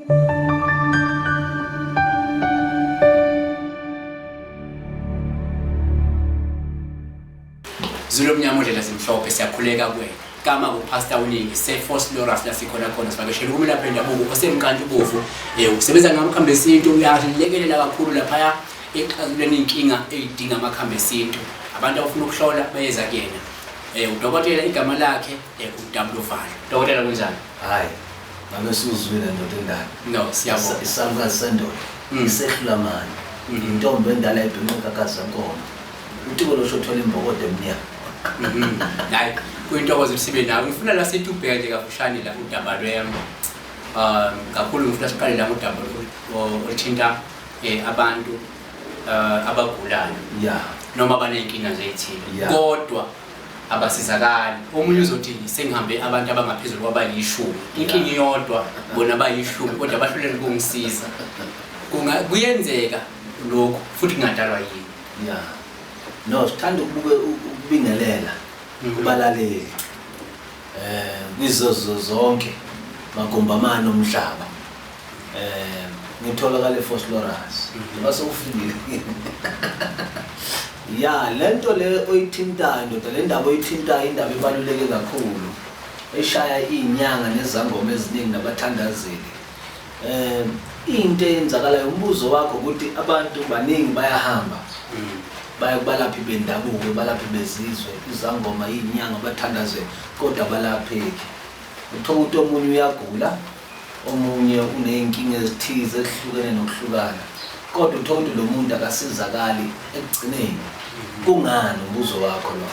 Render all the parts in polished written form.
Zulu mnyama odlela simhlophe siyakhuleka kuwena kama kupastor uningi se-Force Lorus la sikhona khona sibakeshela ukumela bendabuko osemkanti ubovu usebenza ngamakhambi esintu uyalekelela kakhulu lapha exazulweni inkinga eyidinga amakhambi esintu abantu abafuna ukuhlola bayeza kuyena udokotela igama lakhe uDabuluvalo. Dokotela kunjani? Hayi ngabe sizwile ndoda endala. No siyabona isanga sendoda isehlulamani intombi endala ebhinqa kaZankomo utiko lo shothola imbokode emnyama. Hayi kuyintokozo sibe nawe ngifuna la sithi ubheka nje kafushane la uDabalo yami kakhulu ngifuna siqale la uDabalo othinta abantu abagulayo noma abanenkinga zethile kodwa abasizakali. Omunye uzothi sengihambe abantu abangaphezulu kwabayishumi inkinga iyodwa bona bayishumi kodwa bahlulele ukungisiza. Kuyenzeka lokho futhi kungadalwa yini? No sithanda ukubingelela kubalaleli kwizozo zonke magombamano omhlaba ngitholakala eForce Lorus base ufikile. Lento le oyithintayo ndoda le ndaba oyithintayo indaba ebaluleke kakhulu eshaya izinyanga nezangoma eziningi nabathandazeli. Into eyenzakalayo umbuzo wakho ukuthi abantu baningi bayahamba bayakubalaphi bendabuko balaphi bezizwe izangoma izinyanga bathandazeli kodwa balapheki. Uthola ukuthi omunye uyagula omunye uneyinkinga ezithize ezihlukene nokuhlukana kodwa uthola ukuthi lo muntu akasizakali ekugcineni. Kungani umbuzo wakho lo?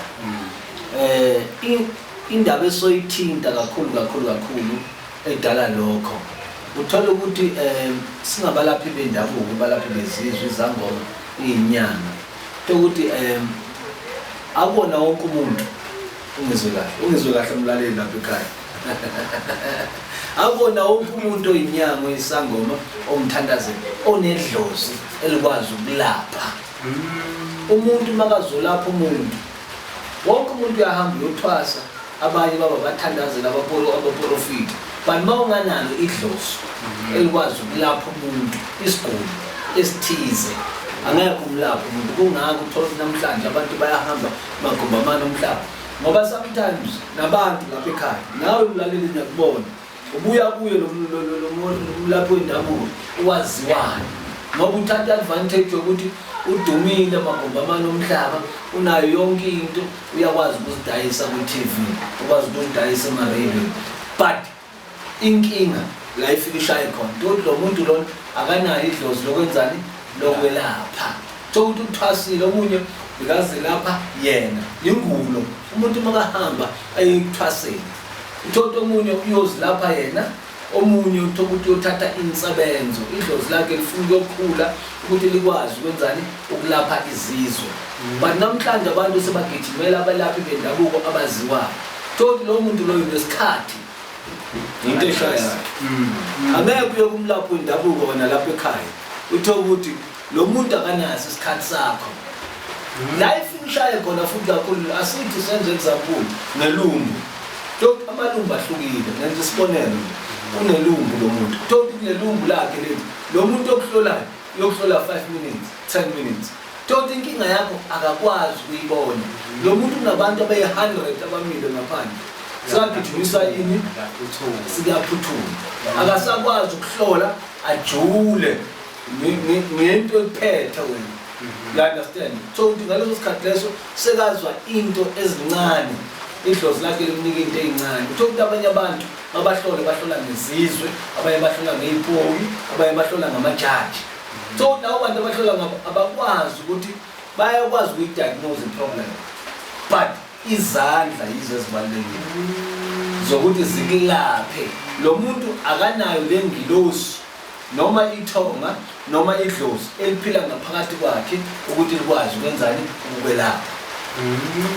Indaba esoyithinta kakhulu edala lokho uthola ukuthi singabalaphi bendabuko balaphi bezizwe izangoma izinyanga ukuthi akubona wonke umuntu ungizwe kahle umlaleli lapha ekhaya. Akubona wonke umuntu oyinyanga oyisangoma omthandazeli onedlozi elikwazi ukulapha. Umuntu makazolapha umuntu wonke umuntu uyahamba uyothwasa abanye baba bathandazela abaprofiti but mawunganalo idlozi elikwazi ukulapha umuntu isiguli esithize angeke umlapha umuntu. Kungako uthola namhlanje abantu bayahamba magombamano omhlaba ngoba sometimes nabantu lapha ekhaya nawe umlaleli ngiyakubona ubuya kuye lo mulapho wendabuko waziwayo ngoba uthatha advantage yokuthi udumile magombamano omhlaba unayo yonke into uyakwazi ukuzidayisa ku-TV ukwazi ukuzidayisa ema-radio but inkinga la ifika ishaye khona ukuthi lo muntu lona akanayo idlozi lokwenzani lokwelapha. Ukuthi uthwasile omunye bikaze lapha yena ingulo umuntu makahamba ayikuthwasela uthola omunye uyozilapha yena omunye uthola ukuthi uyothatha insebenzo idlozi lakhe lifuna ukukhula ukuthi likwazi ukwenzani ukulapha izizwe. But namhlanje abantu sebagijimela abalaphi bendabuko abaziwayo thola lo muntu loyo nesikhathi into eshaya angeke uye kumlapho wendabuko wona lapha ekhaya uthola ukuthi lo muntu akanaso isikhathi sakho. Life ishaye khona futhi kakhulu asithi senze example nelumbu. Thola amalumbu ahlukile ngenze isibonelo unelumbu lo muntu thola nelumbu lakhe leli lo muntu okuhlolayo uyokuhlola 5 minutes 10 minutes thola inkinga yakho akakwazi ukuyibona. Lo muntu unabantu abayi100 abamile ngaphandle sakugijimisa ini sikaphuthuma akasakwazi ukuhlola ajule ngento ephethe wena. You understand? So uthi ngaleso sikhathi leso sekazwa into ezincane idlozi lakhe limnika into ezincane. Uthola abanye abantu bahlola ngezizwe abanye bahlola ngeipoki abanye bahlola ngamajaji. So lawo bantu abahlola abakwazi ukuthi bayakwazi ukudiagnose iproblem but izandla yizo ezibalulekile zokuthi zikulaphe. Lo muntu akanayo lengilosi noma ithonga noma idlozi eliphila ngaphakathi kwakhe ukuthi likwazi ukwenzani ukwelapha.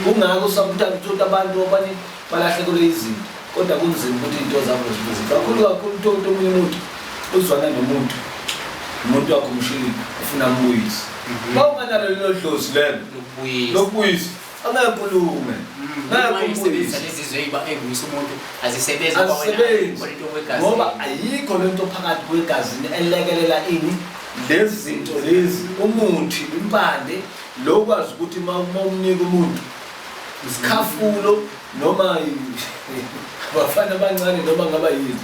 Kungako sometimes uthola abantu abanye balahlekelwe izinto kodwa kunzima ukuthi into zabo zibuze kakhulu uthola omunye umuntu uzwana nomuntu umuntu wakho umshili ufuna umbuyise. Mawunganalo lelo dlozi lelo lokubuyisa angakhulume bayisebenzisa lezi zwe engumisa umuntu azisebenza ngoba ayikho lento phakathi kwegazini elekelela ini lezi zinto lezi umuthi impande lokwazi ukuthi mawumnika umuntu isikhafulo noma bafana abancane noma ngaba yini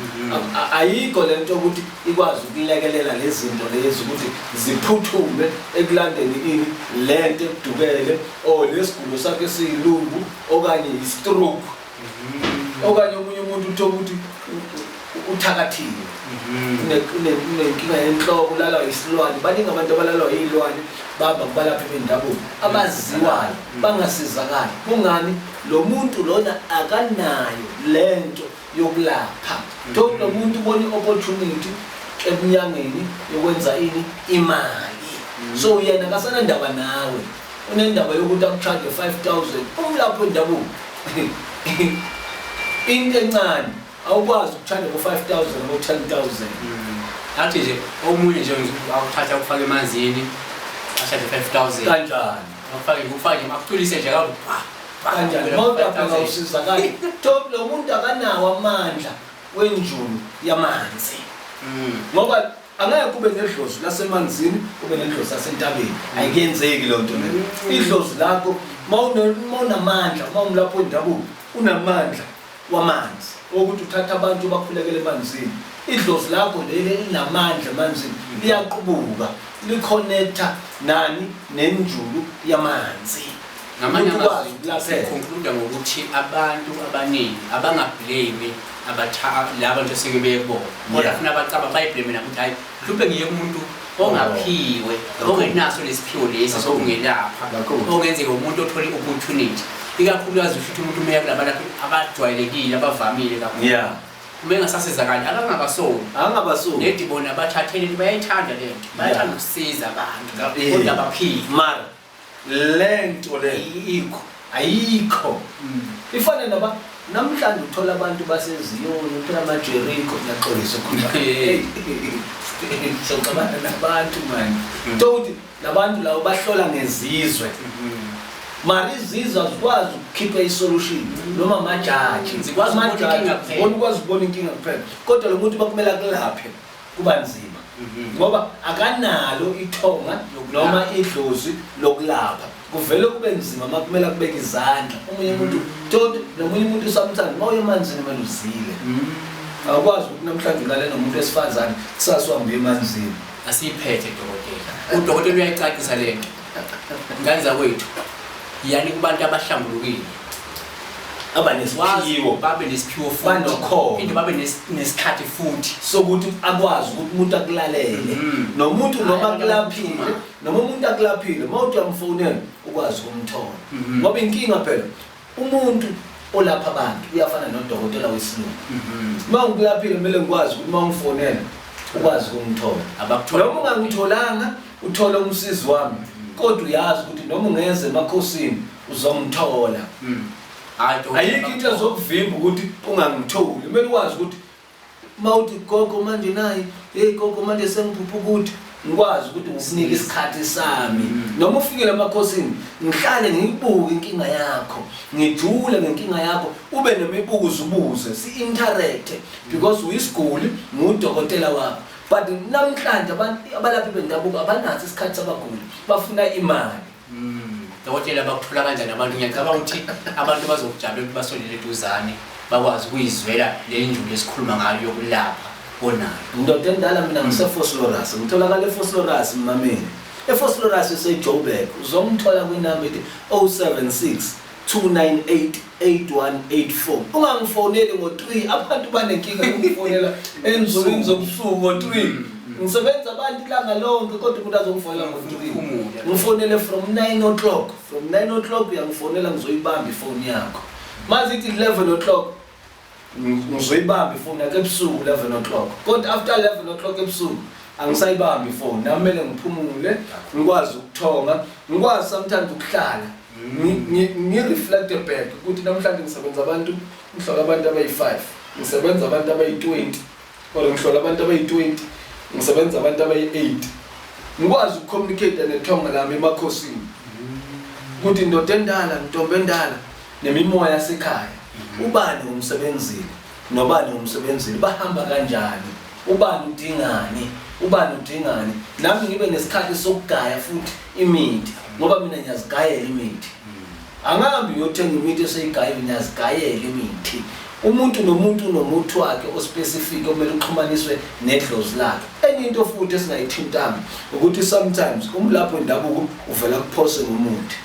ayikho lento ukuthi ikwazi ukulekelela lezi zinto lezi ukuthi ziphuthume ekulandeni ini lento edukele lesigulo sakhe siyilungu okanye istroke okanye umunye umuntu uthola ukuthi uthakathile unenkinga yenhloko ulalwa isilwane baningi abantu abalalwa izilwane baba kubalaphi bendabuko abaziwayo bangasizakala kungani lo muntu lona akanayo lento yokulapha thola lo muntu ubona opportunity eminyangeni yokwenza ini imali so yena akasana ndaba nawe unendaba yokuthi akucharge 5,000 umlapho wendabuko into encane awukwazi ukucharge ngo 5,000 no 10,000 athi nje omunye nje akuthatha ukufaka emanzini ashade 5,000 kanjani ufake makutulise nje kanjani umuntu akangawusizakala top lo muntu akanawo amandla wenjulu yamanzi ngoba angeke kube nedlozi lasemanzini kube nedlozi lasentabeni ayikenzeki lo nto idlozi lakho mawunamandla mawumlapho wendabuko unamandla wamanzi ukuthi uthatha abantu bakhulekele emanzini idlozi lakho leli linamandla emanzini liyaqubuka liconnecta nani nenjulu yamanzi ngamanye amazwi conclude ngokuthi abantu abaningi abangablame laba nto sike beyibona kodwa funa abacaba bayiblame nakuthi hayi mhlawumbe ngiye umuntu ongaphiwe ongenaso lesiphiwo lesi sokungelapha ongenzeka umuntu othola opportunity ikakhulukazi futhi umuntu umeya kulabantu abajwayelekile abavamile kakhulu uma engasasizakali akangabasoli nedi bona bathathele bayayithanda lento bayathanda ukusiza abantu kodwa baphile mara lento le ayikho ifana naba namhlanje uthola abantu baseziyoni uthola amaJericho naqolisa khona socabana nabantu manje tothi nabantu lawo bahlola ngezizwe mari izizwe azikwazi ukukhipha isolution noma amajaji zikwazi ukubona inkinga kuphela kodwa lo muntu bakumela kulaphe kuba nzima ngoba akanalo ithonga noma idlozi lokulapha kuvele kube nzima makumela kubeka izandla omunye umuntu tot nomunye umuntu sometimes mawuye emanzini manje uzile awukwazi ukuthi namhlanje ulale nomuntu esifazane kusaswambe emanzini asiphethe udokotela uyayicacisa lento nganza kwethu yani kubantu abahlambulukile abanesiphiwo babe nesiphiwo futhi banokho phinde babe nesikhathi futhi sokuthi akwazi ukuthi umuntu akulalele nomuntu noma akulaphile noma umuntu akulaphile mawuthi uyamfonela ukwazi ukumthola ngoba inkinga phela umuntu olapha abantu uyafana nodokotela wesilungu mawungulaphile kumele ngikwazi ukuthi mawungifonela ukwazi ukumthola noma ungangitholanga uthola umsizi wami kodwa uyazi ukuthi noma ungeze emakhosini uzomthola ayikho into zokuvimba ukuthi ungangitholi kumele ukwazi ukuthi mawuthi gogo manje nayi gogo manje sengiphupha ukuthi ngikwazi ukuthi ngisinike isikhathi sami noma ufikele emakhosini ngihlale ngiyibuke inkinga yakho ngijule ngenkinga yakho ube nemibuzo ubuze si-interact because uyisiguli ngudokotela wakho but namhlanje abantu abalaphi bendabuko abanathi isikhathi sabaguli bafuna imali dokotela bakuthola kanjani abantu ngiyacabanga ukuthi abantu bazokujabulela ukuthi basondele eduzane bakwazi ukuyizwela le njulu esikhuluma ngayo yokulapha onayo ndoda endala mina ngiseFoslorus ngitholakala eFoslorus mmameni eFoslorus eseJoburg uzongithola kwinamba ethi 076 298 8184 ungangifoneli ngo3 abantu banenkinga ukungifonela enzulwini zobusuku ngo3 ngisebenza abantu ilanga lonke kodwa umuntu azongifonela ngo3 ngifonele from 9 o'clock from 9 o'clock uyangifonela ngizoyibamba ifoni yakho mazi ithi 11 o'clock ngizoyibamba ifoni yakho ebusuku 11 o'clock kodwa after 11 o'clock ebusuku angisayibamba ifoni namele ngiphumule ngikwazi ukuthonga ngikwazi sometimes ukuhlala ngi-reflect back ukuthi namhlanje ngisebenza abantu ngihlola abantu abayi5 ngisebenza abantu abayi20 or ngihlola abantu abayi20 ngisebenza abantu abayi8 ngikwazi ukucommunicate nethonga lami emakhosini ukuthi indoda endala intombi endala nemimoya yasekhaya ubani umsebenzile nobani umsebenzile bahamba kanjani ubani udingani nami ngibe nesikhathi sokugaya futhi imithi ngoba mina ngiyazigayela imithi angahambi uyothenga imithi eseyigayile ngiyazigayela imithi umuntu nomuthi wakhe ospecific omele uxhumaniswe nedlozi lakhe enye into futhi esingayithintanga ukuthi sometimes umlapho wendabuko uvela kuphose ngomuthi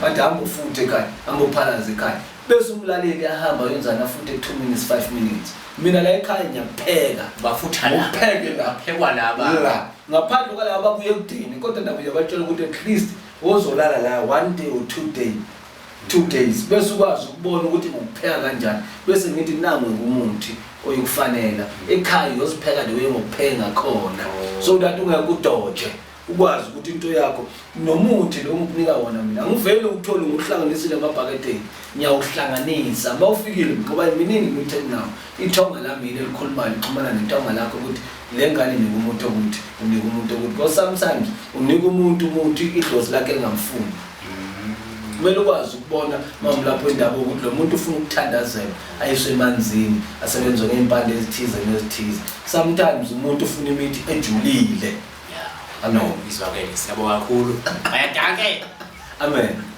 kanti hamba ufuthe ekhaya hamba uphalaze ekhaya bese umlaleli ahamba yenzana futhi 2 minutes 5 minutes mina la ekhaya ngiyapheka bafutha la upheke la phekwa laba ngaphandle kwalabo babuye ekudini kodwa ndabuye batshela ukuthi at least wozolala la 1 day or 2 days bese ukwazi ukubona ukuthi ukupheka kanjani bese ngithi nangu umuthi oyikufanela ekhaya uyozipheka lewe ngokupheka ngakhona so that ungekudoje ukwazi ukuthi into yakho nomuthi lo ngikunika wona mina angivele ukuthola ngokuhlanganisile amabhaketheni ngiyawuhlanganisa mawufikile ngoba minini ngithi nawo ithonga lami elikhulumayo lixhumana nentonga lakho ukuthi le ngane nika umuntu ukuthi because sometimes unika umuntu umuthi idlozi lakhe lingamfuni kumele ukwazi ukubona mamlapho endaba ukuthi lo muntu ufuna ukuthandazela ayiswe emanzini asebenza ngeimpande ezithize nezithize sometimes umuntu ufuna imithi ejulile izwakele siyabonga kakhulu bayadanke amen